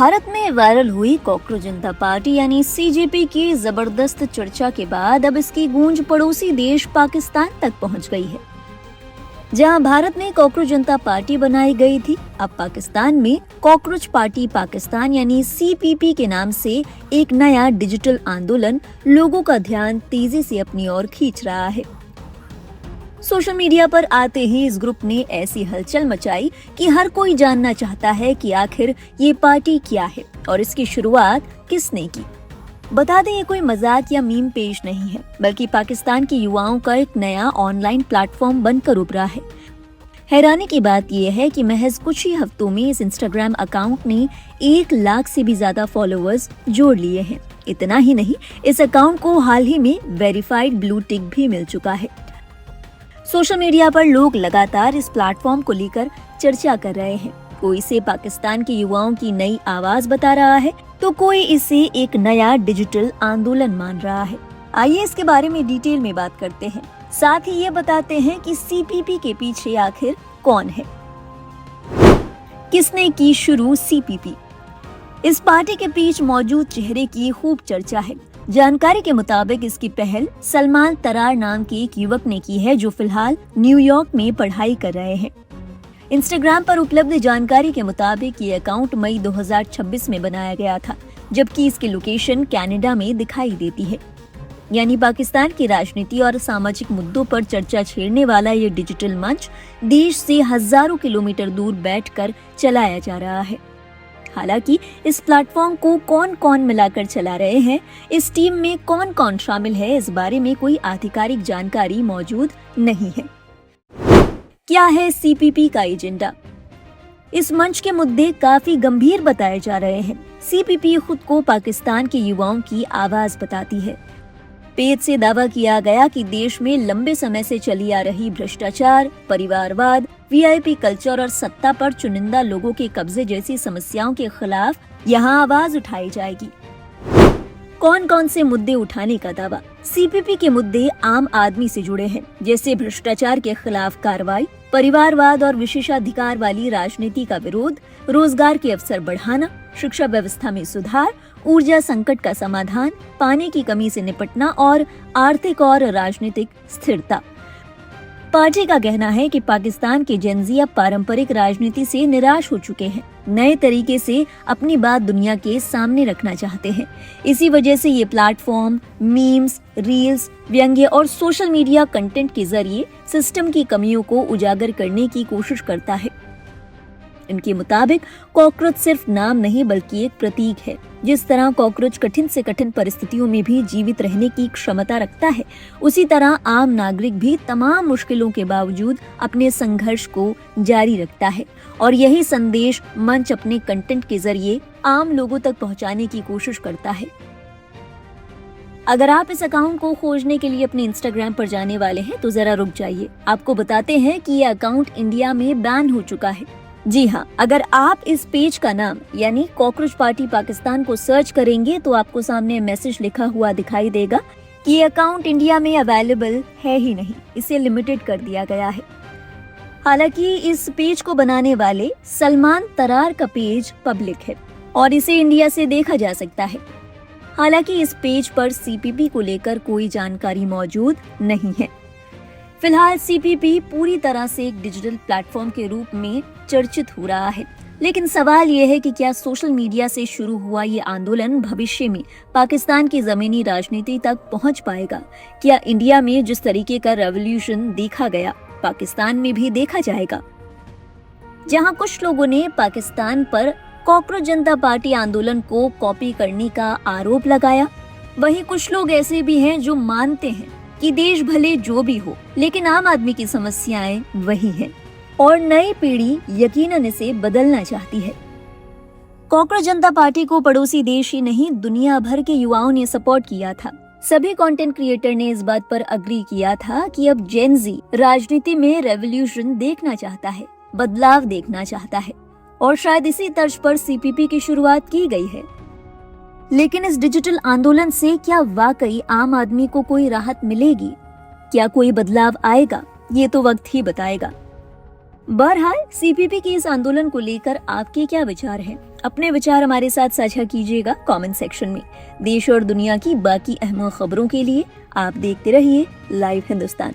भारत में वायरल हुई कॉकरोच जनता पार्टी यानी सीजेपी की जबरदस्त चर्चा के बाद अब इसकी गूंज पड़ोसी देश पाकिस्तान तक पहुंच गई है। जहां भारत में कॉकरोच जनता पार्टी बनाई गई थी, अब पाकिस्तान में कॉकरोच पार्टी पाकिस्तान यानी सीपीपी के नाम से एक नया डिजिटल आंदोलन लोगों का ध्यान तेजी से अपनी ओर खींच रहा है। सोशल मीडिया पर आते ही इस ग्रुप ने ऐसी हलचल मचाई कि हर कोई जानना चाहता है कि आखिर ये पार्टी क्या है और इसकी शुरुआत किसने की। बता दें, ये कोई मजाक या मीम पेज नहीं है, बल्कि पाकिस्तान के युवाओं का एक नया ऑनलाइन प्लेटफॉर्म बनकर उभरा है। हैरानी की बात यह है कि महज कुछ ही हफ्तों में इस इंस्टाग्राम अकाउंट ने 1 लाख से भी ज्यादा फॉलोअर्स जोड़ लिए हैं। इतना ही नहीं, इस अकाउंट को हाल ही में वेरीफाइड ब्लू टिक भी मिल चुका है। सोशल मीडिया पर लोग लगातार इस प्लेटफॉर्म को लेकर चर्चा कर रहे हैं। कोई इसे पाकिस्तान के युवाओं की नई आवाज बता रहा है, तो कोई इसे एक नया डिजिटल आंदोलन मान रहा है। आइए इसके बारे में डिटेल में बात करते हैं। साथ ही ये बताते हैं कि सीपीपी के पीछे आखिर कौन है, किसने की शुरू सीपीपी। इस पार्टी के पीछे मौजूद चेहरे की खूब चर्चा है। जानकारी के मुताबिक इसकी पहल सलमान तरार नाम के एक युवक ने की है, जो फिलहाल न्यूयॉर्क में पढ़ाई कर रहे हैं। इंस्टाग्राम पर उपलब्ध जानकारी के मुताबिक ये अकाउंट मई 2026 में बनाया गया था, जबकि इसकी लोकेशन कनाडा में दिखाई देती है। यानी पाकिस्तान की राजनीति और सामाजिक मुद्दों पर चर्चा छेड़ने वाला ये डिजिटल मंच देश से हजारों किलोमीटर दूर बैठकर चलाया जा रहा है। हालांकि इस प्लेटफॉर्म को कौन कौन मिलाकर चला रहे हैं, इस टीम में कौन कौन शामिल है, इस बारे में कोई आधिकारिक जानकारी मौजूद नहीं है। क्या है सीपीपी का एजेंडा? इस मंच के मुद्दे काफी गंभीर बताए जा रहे हैं। सीपीपी खुद को पाकिस्तान के युवाओं की आवाज बताती है। पेज से दावा किया गया कि देश में लंबे समय से चली आ रही भ्रष्टाचार, परिवारवाद, वीआईपी कल्चर और सत्ता पर चुनिंदा लोगों के कब्जे जैसी समस्याओं के खिलाफ यहाँ आवाज उठाई जाएगी। कौन कौन से मुद्दे उठाने का दावा? सीपीपी के मुद्दे आम आदमी से जुड़े हैं, जैसे भ्रष्टाचार के खिलाफ कार्रवाई, परिवारवाद और विशेषाधिकार वाली राजनीति का विरोध, रोजगार के अवसर बढ़ाना, शिक्षा व्यवस्था में सुधार, ऊर्जा संकट का समाधान, पानी की कमी से निपटना और आर्थिक और राजनीतिक स्थिरता। पार्टी का कहना है कि पाकिस्तान के जेनजी अब पारंपरिक राजनीति से निराश हो चुके हैं, नए तरीके से अपनी बात दुनिया के सामने रखना चाहते हैं। इसी वजह से ये प्लेटफॉर्म मीम्स, रील्स, व्यंग्य और सोशल मीडिया कंटेंट के जरिए सिस्टम की कमियों को उजागर करने की कोशिश करता है। इनके मुताबिक कॉकरोच सिर्फ नाम नहीं, बल्कि एक प्रतीक है। जिस तरह कॉकरोच कठिन से कठिन परिस्थितियों में भी जीवित रहने की क्षमता रखता है, उसी तरह आम नागरिक भी तमाम मुश्किलों के बावजूद अपने संघर्ष को जारी रखता है। और यही संदेश मंच अपने कंटेंट के जरिए आम लोगों तक पहुंचाने की कोशिश करता है। अगर आप इस अकाउंट को खोजने के लिए अपने इंस्टाग्राम पर जाने वाले हैं, तो जरा रुक जाइए। आपको बताते हैं कि यह अकाउंट इंडिया में बैन हो चुका है। जी हाँ, अगर आप इस पेज का नाम यानी कॉकरोच पार्टी पाकिस्तान को सर्च करेंगे, तो आपको सामने मैसेज लिखा हुआ दिखाई देगा कि ये अकाउंट इंडिया में अवेलेबल है ही नहीं, इसे लिमिटेड कर दिया गया है। हालांकि इस पेज को बनाने वाले सलमान तरार का पेज पब्लिक है और इसे इंडिया से देखा जा सकता है। हालांकि इस पेज पर सीपीपी को लेकर कोई जानकारी मौजूद नहीं है। फिलहाल सीपीपी पूरी तरह से एक डिजिटल प्लेटफॉर्म के रूप में चर्चित हो रहा है, लेकिन सवाल ये है कि क्या सोशल मीडिया से शुरू हुआ ये आंदोलन भविष्य में पाकिस्तान की जमीनी राजनीति तक पहुंच पाएगा? क्या इंडिया में जिस तरीके का रेवोल्यूशन देखा गया, पाकिस्तान में भी देखा जाएगा? जहां कुछ लोगों ने पाकिस्तान पर कॉकरोच जनता पार्टी आंदोलन को कॉपी करने का आरोप लगाया, वहीं कुछ लोग ऐसे भी हैं जो मानते हैं कि देश भले जो भी हो, लेकिन आम आदमी की समस्याएं वही हैं और नई पीढ़ी यकीनन इसे बदलना चाहती है। कॉकरोच जनता पार्टी को पड़ोसी देश ही नहीं, दुनिया भर के युवाओं ने सपोर्ट किया था। सभी कंटेंट क्रिएटर ने इस बात पर अग्री किया था कि अब जेनजी राजनीति में रेवोल्यूशन देखना चाहता है, बदलाव देखना चाहता है, और शायद इसी तर्ज पर सीपीपी की शुरुआत की गई है। लेकिन इस डिजिटल आंदोलन से क्या वाकई आम आदमी को कोई राहत मिलेगी? क्या कोई बदलाव आएगा? ये तो वक्त ही बताएगा। बहरहाल सीपीपी के इस आंदोलन को लेकर आपके क्या विचार हैं? अपने विचार हमारे साथ साझा कीजिएगा कमेंट सेक्शन में। देश और दुनिया की बाकी अहम खबरों के लिए आप देखते रहिए लाइव हिंदुस्तान।